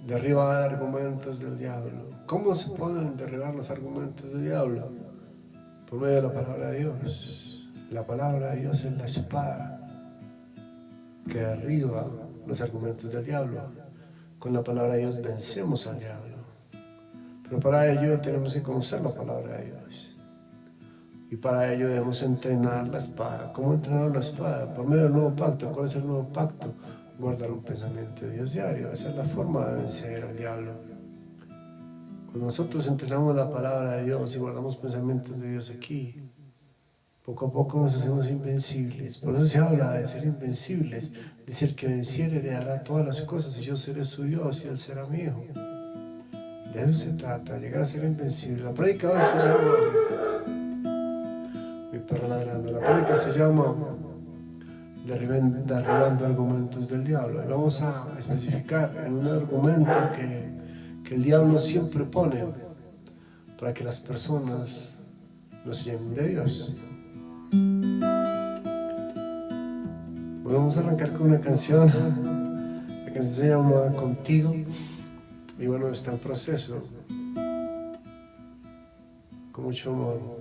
derribar argumentos del diablo. ¿Cómo se pueden derribar los argumentos del diablo? Por medio de la palabra de Dios. La palabra de Dios es la espada que derriba los argumentos del diablo. Con la palabra de Dios vencemos al diablo. Pero para ello tenemos que conocer la palabra de Dios. Y para ello debemos entrenar la espada. ¿Cómo entrenar la espada? Por medio del nuevo pacto. ¿Cuál es el nuevo pacto? Guardar un pensamiento de Dios diario. Esa es la forma de vencer al diablo. Cuando nosotros entrenamos la palabra de Dios y guardamos pensamientos de Dios aquí, poco a poco nos hacemos invencibles. Por eso se habla de ser invencibles. Dice: el que venciere heredará todas las cosas y yo seré su Dios y él será mi hijo. De eso se trata, llegar a ser invencible. La prédica hoy se llama, mi perro ladrando, la prédica se llama derribando argumentos del diablo. Y vamos a especificar en un argumento que el diablo siempre pone para que las personas nos llenen de Dios. Bueno, vamos a arrancar con una canción. La canción se llama Contigo. Y bueno, está en proceso. Con mucho amor.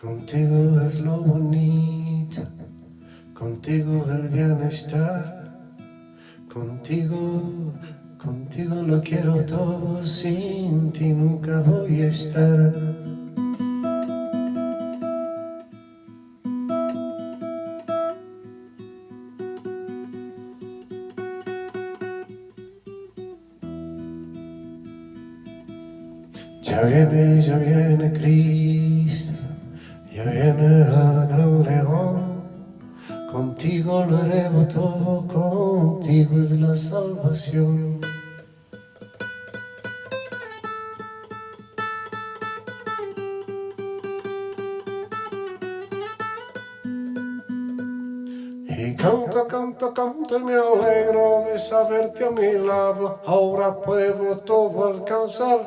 Contigo es lo bonito, contigo el bienestar, contigo lo quiero todo, sin ti nunca voy a estar. Ya viene Cristo, ya viene al gran león. Contigo lo haremos todo, contigo es la salvación. Y canto y me alegro de saberte a mi lado. Ahora puedo todo alcanzar.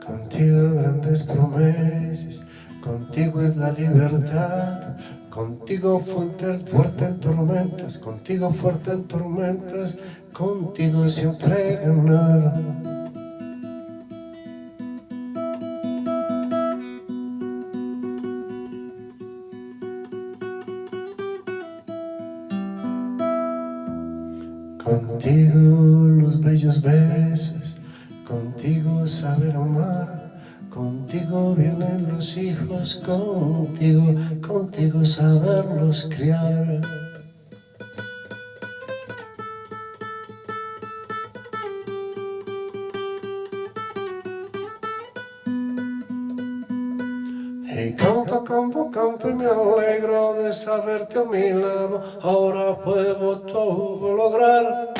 Contigo grandes promesas, contigo es la libertad, contigo fuerte en tormentas, contigo fuerte en tormentas, contigo siempre ganar. Contigo los bellos besos, contigo saber amar, contigo vienen los hijos, contigo saberlos criar. Y canto y me alegro de saberte a mi lado, ahora puedo todo lograr.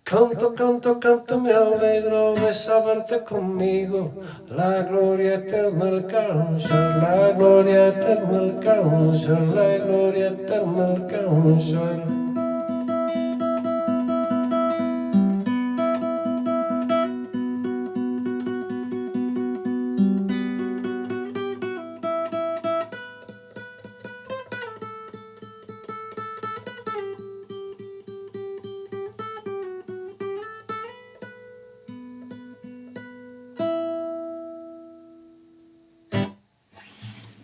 Canto, me alegro de saberte conmigo, la gloria eterna alcanzar, la gloria eterna alcanzar, la gloria eterna alcanzar.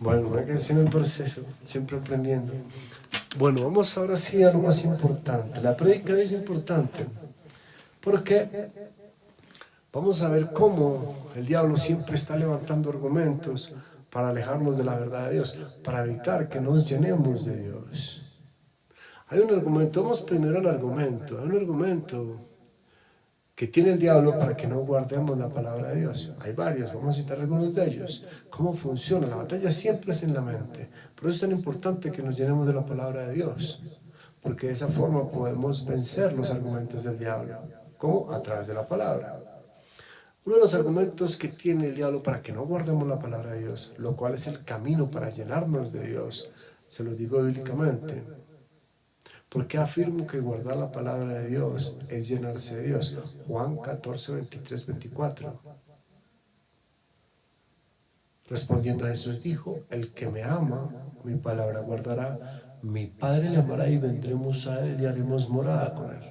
Bueno, una canción en proceso, siempre aprendiendo. Bueno, vamos ahora sí a lo más importante. La prédica es importante porque vamos a ver cómo el diablo siempre está levantando argumentos para alejarnos de la verdad de Dios, para evitar que nos llenemos de Dios. Hay un argumento, vamos primero al argumento. Hay un argumento que tiene el diablo para que no guardemos la palabra de Dios. Hay varios, vamos a citar algunos de ellos. ¿Cómo funciona? La batalla siempre es en la mente. Por eso es tan importante que nos llenemos de la palabra de Dios, porque de esa forma podemos vencer los argumentos del diablo. ¿Cómo? A través de la palabra. Uno de los argumentos que tiene el diablo para que no guardemos la palabra de Dios, lo cual es el camino para llenarnos de Dios, se los digo bíblicamente. ¿Por qué afirmo que guardar la palabra de Dios es llenarse de Dios? Juan 14, 23, 24. Respondiendo a Jesús dijo, el que me ama, mi palabra guardará, mi Padre le amará y vendremos a él y haremos morada con él.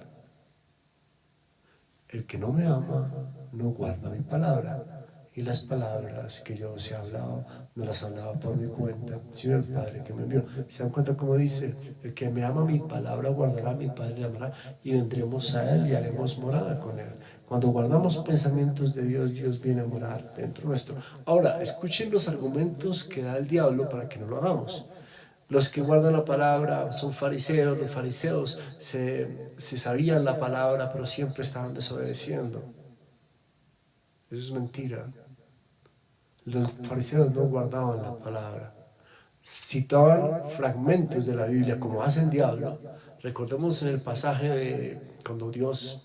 El que no me ama, no guarda mi palabra. Y las palabras que yo os he hablado, no las hablaba por mi cuenta, sino el Padre que me envió. ¿Se dan cuenta cómo dice? El que me ama, mi palabra guardará, mi Padre le amará, y vendremos a él y haremos morada con él. Cuando guardamos pensamientos de Dios, Dios viene a morar dentro nuestro. Ahora, escuchen los argumentos que da el diablo para que no lo hagamos. Los que guardan la palabra son fariseos. Los fariseos se sabían la palabra, pero siempre estaban desobedeciendo. Eso es mentira. Los fariseos no guardaban la palabra. Citaban fragmentos de la Biblia, como hace el diablo. Recordemos en el pasaje de cuando Dios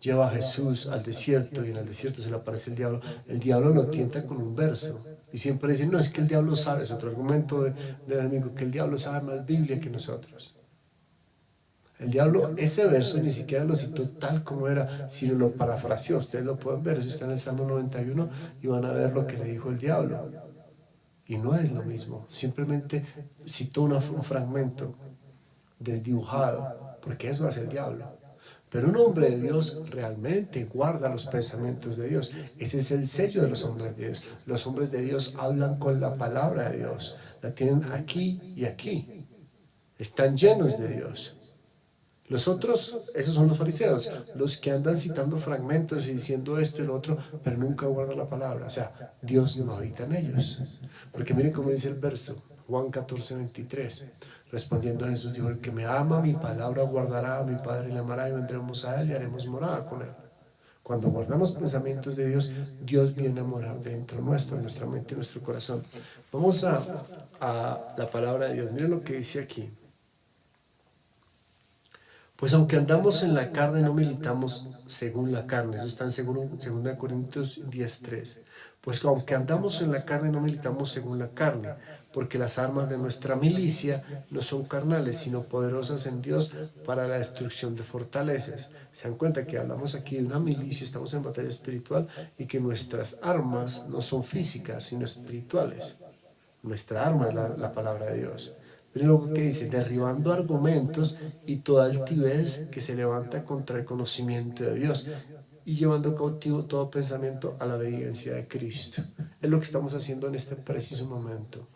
lleva a Jesús al desierto y en el desierto se le aparece el diablo. El diablo lo tienta con un verso. Y siempre dicen, no, es que el diablo sabe, es otro argumento del enemigo, que el diablo sabe más Biblia que nosotros. El diablo, ese verso ni siquiera lo citó tal como era, sino lo parafraseó. Ustedes lo pueden ver, eso está en el Salmo 91 y van a ver lo que le dijo el diablo. Y no es lo mismo, simplemente citó un fragmento desdibujado, porque eso hace el diablo. Pero un hombre de Dios realmente guarda los pensamientos de Dios. Ese es el sello de los hombres de Dios. Los hombres de Dios hablan con la palabra de Dios. La tienen aquí y aquí. Están llenos de Dios. Los otros, esos son los fariseos, los que andan citando fragmentos y diciendo esto y lo otro, pero nunca guardan la palabra. O sea, Dios no habita en ellos. Porque miren cómo dice el verso, Juan 14, 23. Respondiendo a Jesús dijo, el que me ama, mi palabra guardará, mi Padre le amará y vendremos a él y haremos morada con él. Cuando guardamos pensamientos de Dios, Dios viene a morar dentro nuestro, en nuestra mente, en nuestro corazón. Vamos a la palabra de Dios. Miren lo que dice aquí. Pues aunque andamos en la carne, no militamos según la carne. Eso está en 2 Corintios 10:3. Pues aunque andamos en la carne, no militamos según la carne, porque las armas de nuestra milicia no son carnales, sino poderosas en Dios para la destrucción de fortalezas. Se dan cuenta que hablamos aquí de una milicia, estamos en batalla espiritual, y que nuestras armas no son físicas, sino espirituales. Nuestra arma es la palabra de Dios. Miren lo que dice, derribando argumentos y toda altivez que se levanta contra el conocimiento de Dios y llevando cautivo todo pensamiento a la obediencia de Cristo. Es lo que estamos haciendo en este preciso momento.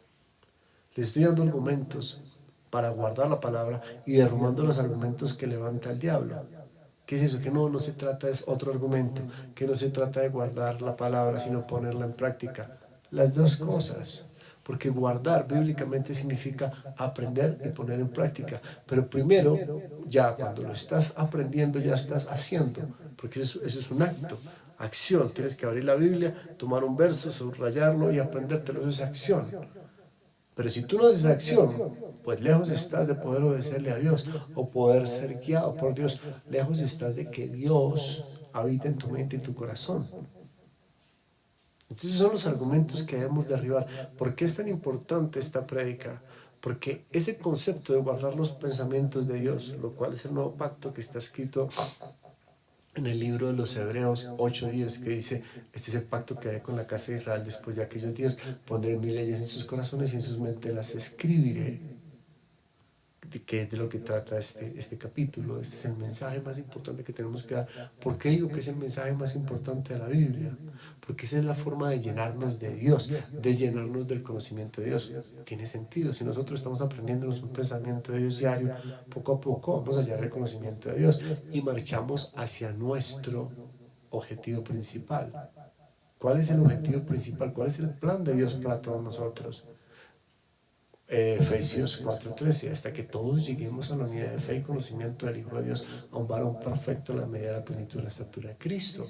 Les estoy dando argumentos para guardar la palabra y derrumbando los argumentos que levanta el diablo. ¿Qué es eso? Que no se trata, es otro argumento, que no se trata de guardar la palabra, sino ponerla en práctica. Las dos cosas. Porque guardar bíblicamente significa aprender y poner en práctica. Pero primero, ya cuando lo estás aprendiendo, ya estás haciendo. Porque eso es un acto, acción. Tienes que abrir la Biblia, tomar un verso, subrayarlo y aprendértelo. Eso es acción. Pero si tú no haces acción, pues lejos estás de poder obedecerle a Dios o poder ser guiado por Dios. Lejos estás de que Dios habite en tu mente y tu corazón. Entonces son los argumentos que debemos derribar. ¿Por qué es tan importante esta prédica? Porque ese concepto de guardar los pensamientos de Dios, lo cual es el nuevo pacto que está escrito en el libro de los Hebreos 8:10, que dice, este es el pacto que haré con la casa de Israel después de aquellos días, pondré mis leyes en sus corazones y en sus mentes las escribiré. ¿De qué es de lo que trata este capítulo? Este es el mensaje más importante que tenemos que dar. ¿Por qué digo que es el mensaje más importante de la Biblia? Porque esa es la forma de llenarnos de Dios, de llenarnos del conocimiento de Dios. Tiene sentido. Si nosotros estamos aprendiéndonos un pensamiento de Dios diario, poco a poco vamos a hallar el conocimiento de Dios y marchamos hacia nuestro objetivo principal. ¿Cuál es el objetivo principal? ¿Cuál es el plan de Dios para todos nosotros? Efesios 4:13, hasta que todos lleguemos a la unidad de fe y conocimiento del Hijo de Dios, a un varón perfecto en la medida de la plenitud de la estatura de Cristo.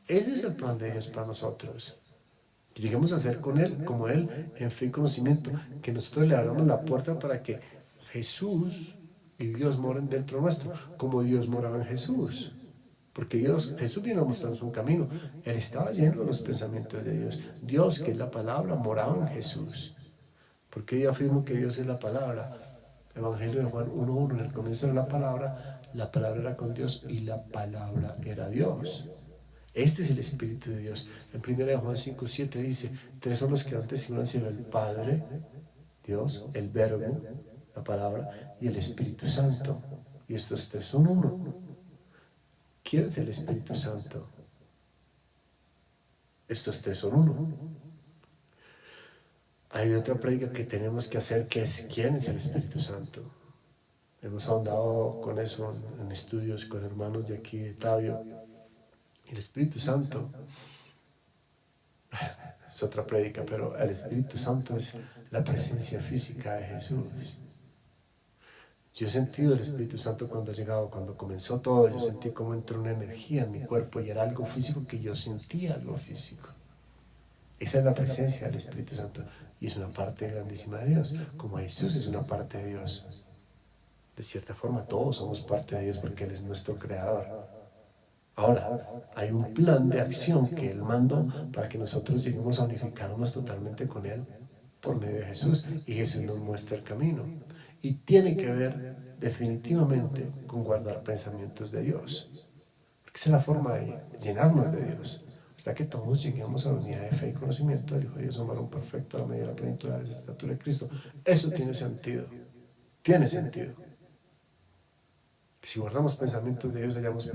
Ese es el plan de Dios para nosotros. Que lleguemos a ser con Él, como Él, en fe y conocimiento. Que nosotros le abramos la puerta para que Jesús y Dios moren dentro nuestro, como Dios moraba en Jesús. Porque Jesús vino a mostrarnos un camino. Él estaba lleno de los pensamientos de Dios. Dios, que es la palabra, moraba en Jesús. ¿Por qué yo afirmo que Dios es la palabra? Evangelio de Juan 1:1, en el comienzo de la palabra era con Dios y la palabra era Dios. Este es el Espíritu de Dios. En 1 Juan 5:7 dice, tres son los que dan testimonio al cielo: el Padre, Dios, el Verbo, la palabra, y el Espíritu Santo. Y estos tres son uno. ¿Quién es el Espíritu Santo? Estos tres son uno. Hay otra prédica que tenemos que hacer, que es ¿quién es el Espíritu Santo? Hemos ahondado con eso en estudios con hermanos de aquí de Tabio. El Espíritu Santo es otra prédica, pero el Espíritu Santo es la presencia física de Jesús. Yo he sentido el Espíritu Santo cuando ha llegado, cuando comenzó todo. Yo sentí como entró una energía en mi cuerpo y era algo físico que yo sentía, algo físico. Esa es la presencia del Espíritu Santo y es una parte grandísima de Dios, como Jesús es una parte de Dios. De cierta forma todos somos parte de Dios porque Él es nuestro creador. Ahora, hay un plan de acción que Él mandó para que nosotros lleguemos a unificarnos totalmente con Él por medio de Jesús, y Jesús nos muestra el camino. Y tiene que ver definitivamente con guardar pensamientos de Dios, porque esa es la forma de llenarnos de Dios, hasta que todos lleguemos a la unidad de fe y conocimiento del Hijo de Dios, un varón perfecto a la medida de la plenitud de la estatura de Cristo. Eso tiene sentido. Tiene sentido. Que si guardamos pensamientos de Dios, hallamos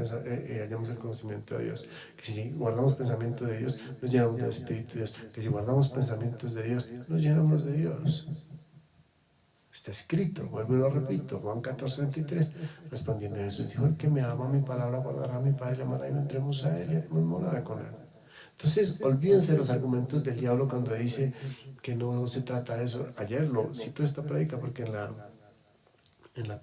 el conocimiento de Dios. Que si guardamos pensamientos de Dios, nos llenamos del Espíritu de Dios. Que si guardamos pensamientos de Dios, nos llenamos de Dios. Está escrito, vuelvo y lo repito, Juan 14:23, respondiendo Jesús dijo: el que me ama, mi palabra guardará, mi Padre le amará y vendremos a Él y haremos morada con Él. Entonces, olvídense los argumentos del diablo cuando dice que no se trata de eso. Ayer lo cito esta prédica porque en la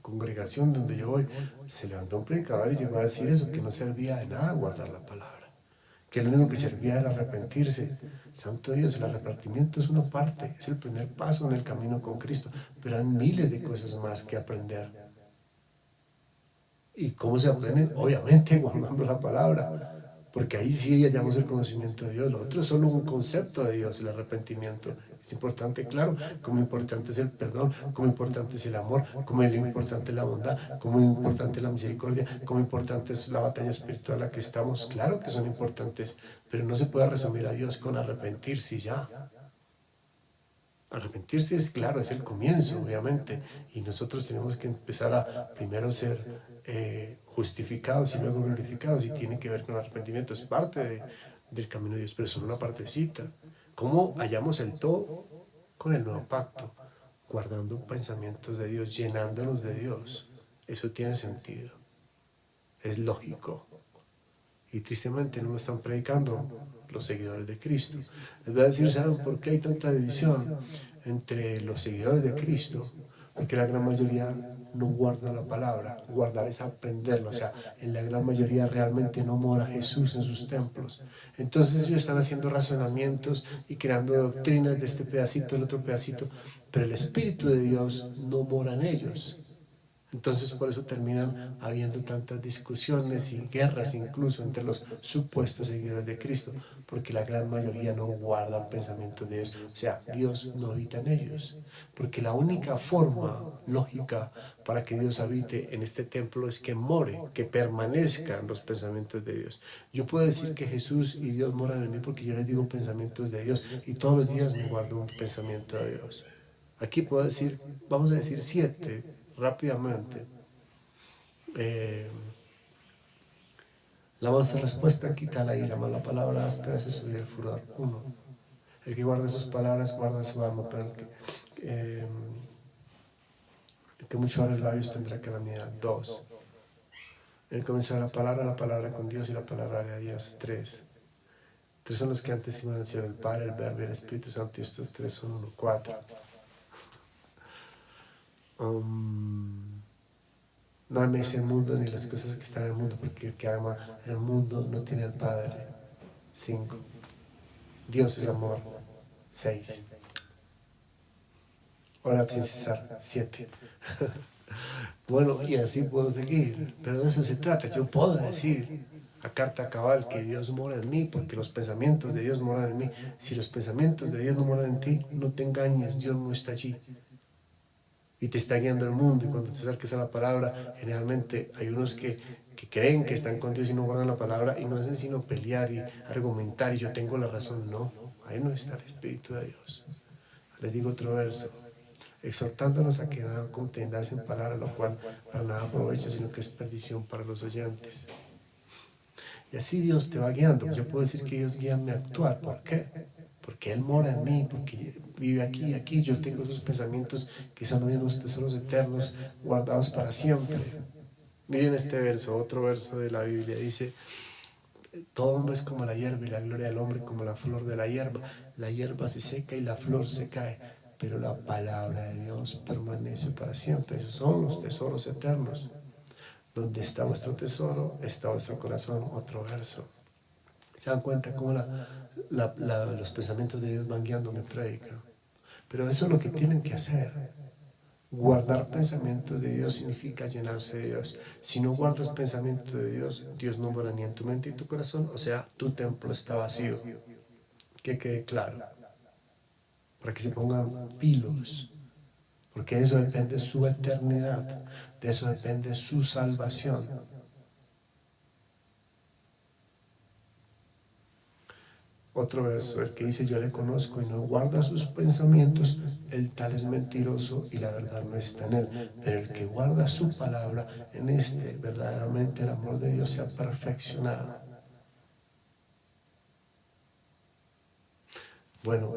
congregación donde yo voy, se levantó un predicador y llegó a decir eso, que no servía de nada guardar la palabra, que lo único que servía era arrepentirse. Santo Dios, el arrepentimiento es una parte, es el primer paso en el camino con Cristo, pero hay miles de cosas más que aprender. ¿Y cómo se aprenden? Obviamente guardando la palabra, porque ahí sí hallamos el conocimiento de Dios. Lo otro es solo un concepto de Dios, el arrepentimiento. Es importante, claro, como importante es el perdón, como importante es el amor, como importante es la bondad, como importante es la misericordia, como importante es la batalla espiritual en la que estamos. Claro que son importantes, pero no se puede resumir a Dios con arrepentirse ya. Arrepentirse es, claro, es el comienzo, obviamente, y nosotros tenemos que empezar a primero ser justificados y luego glorificados, y tiene que ver con el arrepentimiento, es parte del camino de Dios, pero es solo una partecita. ¿Cómo hallamos el todo? Con el nuevo pacto, guardando pensamientos de Dios, llenándonos de Dios. Eso tiene sentido, es lógico, y tristemente no lo están predicando los seguidores de Cristo. Les voy a decir, ¿saben por qué hay tanta división entre los seguidores de Cristo? Porque la gran mayoría no guarda la palabra. Guardar es aprenderlo, o sea, en la gran mayoría realmente no mora Jesús en sus templos. Entonces ellos están haciendo razonamientos y creando doctrinas de este pedacito, del otro pedacito, pero el Espíritu de Dios no mora en ellos. Entonces por eso terminan habiendo tantas discusiones y guerras incluso entre los supuestos seguidores de Cristo, porque la gran mayoría no guardan pensamientos de Dios, o sea, Dios no habita en ellos, porque la única forma lógica para que Dios habite en este templo es que more, que permanezcan los pensamientos de Dios. Yo puedo decir que Jesús y Dios moran en mí porque yo les digo pensamientos de Dios y todos los días me guardo un pensamiento de Dios. Aquí puedo decir, vamos a decir 7 rápidamente. La mansa respuesta quita la ira, mas la palabra áspera se sube el furor. 1. El que guarda sus palabras guarda su alma, pero el que mucho abre los labios tendrá calamidad. 2. El comenzar la palabra con Dios y la palabra a Dios. 3. 3 son los que antes iban a ser el Padre, el Verbo y el Espíritu Santo, y estos 3 son 1. 4. No ames el mundo ni las cosas que están en el mundo, porque el que ama el mundo no tiene al Padre. 5. Dios es amor. 6. Orad sin cesar. 7. Bueno, y así puedo seguir, pero de eso se trata. Yo puedo decir a carta cabal que Dios mora en mí, porque los pensamientos de Dios moran en mí. Si los pensamientos de Dios no moran en ti, no te engañes, Dios no está allí. Y te está guiando el mundo, y cuando te acerques a la palabra, generalmente hay unos que creen que están con Dios y no guardan la palabra y no hacen sino pelear y argumentar y yo tengo la razón. No, ahí no está el Espíritu de Dios. Les digo otro verso: exhortándonos a que nada contendáis en palabra, lo cual para nada aprovecha, sino que es perdición para los oyentes. Y así Dios te va guiando. Yo puedo decir que Dios guía mi actuar. ¿Por qué? Porque Él mora en mí, porque vive aquí, aquí. Yo tengo esos pensamientos que son unos tesoros eternos guardados para siempre. Miren este verso, otro verso de la Biblia. Dice: todo hombre es como la hierba y la gloria del hombre como la flor de la hierba. La hierba se seca y la flor se cae, pero la palabra de Dios permanece para siempre. Esos son los tesoros eternos. Donde está vuestro tesoro, está vuestro corazón. Otro verso. ¿Se dan cuenta cómo los pensamientos de Dios van guiando mi prédica? Pero eso es lo que tienen que hacer. Guardar pensamientos de Dios significa llenarse de Dios. Si no guardas pensamientos de Dios, Dios no mora ni en tu mente y tu corazón, o sea, tu templo está vacío. Que quede claro. Para que se pongan pilos. Porque de eso depende su eternidad. De eso depende su salvación. Otro verso, el que dice: yo le conozco y no guarda sus pensamientos, el tal es mentiroso y la verdad no está en él. Pero el que guarda su palabra, en este verdaderamente el amor de Dios se ha perfeccionado. Bueno,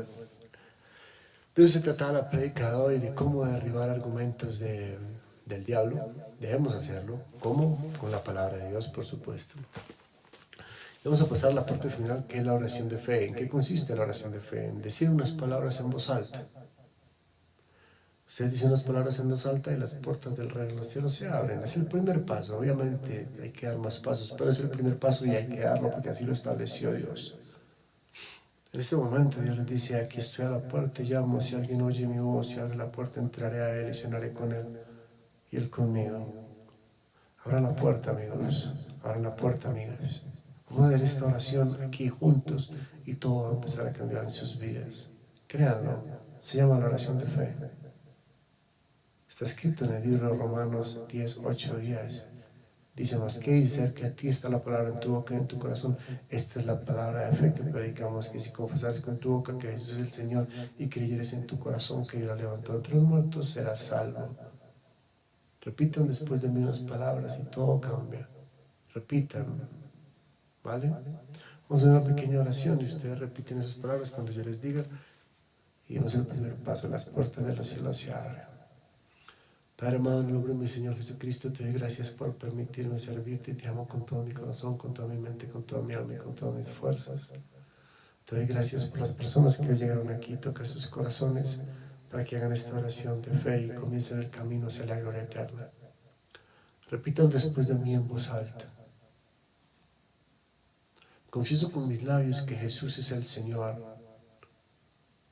de eso se trataba la prédica de hoy, de cómo derribar argumentos del diablo. Debemos hacerlo. ¿Cómo? Con la palabra de Dios, por supuesto. Vamos a pasar a la parte final, que es la oración de fe. ¿En qué consiste la oración de fe? En decir unas palabras en voz alta. Ustedes dicen unas palabras en voz alta y las puertas del reino de los cielos se abren. Es el primer paso. Obviamente hay que dar más pasos, pero es el primer paso y hay que darlo porque así lo estableció Dios. En este momento Dios les dice: aquí estoy a la puerta y llamo. Si alguien oye mi voz y abre la puerta, entraré a él y cenaré con él y él conmigo. Abran la puerta, amigos. Abran la puerta, amigas. Vamos a hacer esta oración aquí juntos y todo va a empezar a cambiar en sus vidas. Créanlo, se llama la oración de fe. Está escrito en el libro de Romanos 10, 8, 10. Dice: más que dice que a ti está la palabra en tu boca y en tu corazón. Esta es la palabra de fe que predicamos, que si confesares con tu boca que Jesús es el Señor y creyeres en tu corazón que Dios la levantó entre los muertos, serás salvo. Repitan después de mí unas palabras y todo cambia. Repitan, ¿vale? Vamos a hacer una pequeña oración y ustedes repiten esas palabras cuando yo les diga y damos el primer paso. Las puertas de los cielos se abren. Padre amado, en el nombre de mi Señor Jesucristo, te doy gracias por permitirme servirte. Te amo con todo mi corazón, con toda mi mente, con toda mi alma y con todas mis fuerzas. Te doy gracias por las personas que hoy llegaron aquí. Toca sus corazones para que hagan esta oración de fe y comiencen el camino hacia la gloria eterna. Repitan después de mí en voz alta. Confieso con mis labios que Jesús es el Señor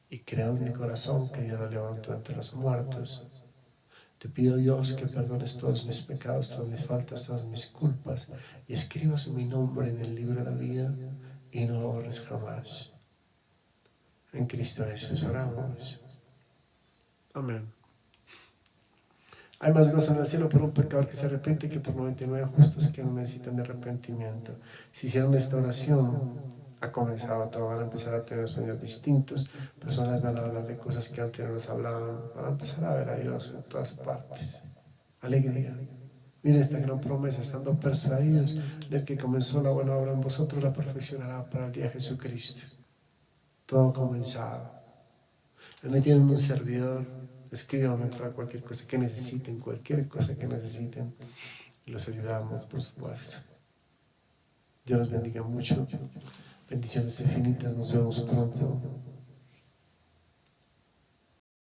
y creo en mi corazón que Dios lo levantó entre los muertos. Te pido, Dios, que perdones todos mis pecados, todas mis faltas, todas mis culpas y escribas mi nombre en el libro de la vida y no lo borres jamás. En Cristo Jesús oramos. Amén. Hay más gozo en el cielo por un pecador que se arrepiente que por 99 justos que no necesitan de arrepentimiento. Si hicieron esta oración, ha comenzado todo, van a empezar a tener sueños distintos, personas van a hablar de cosas que antes no nos hablaban, van a empezar a ver a Dios en todas partes. Alegría. Miren esta gran promesa: estando persuadidos del que comenzó la buena obra en vosotros, la perfeccionará para el día de Jesucristo. Todo comenzado. Ahí tienen un servidor. Escríbanme para cualquier cosa que necesiten, y los ayudamos, por supuesto. Dios los bendiga mucho. Bendiciones infinitas, nos vemos pronto.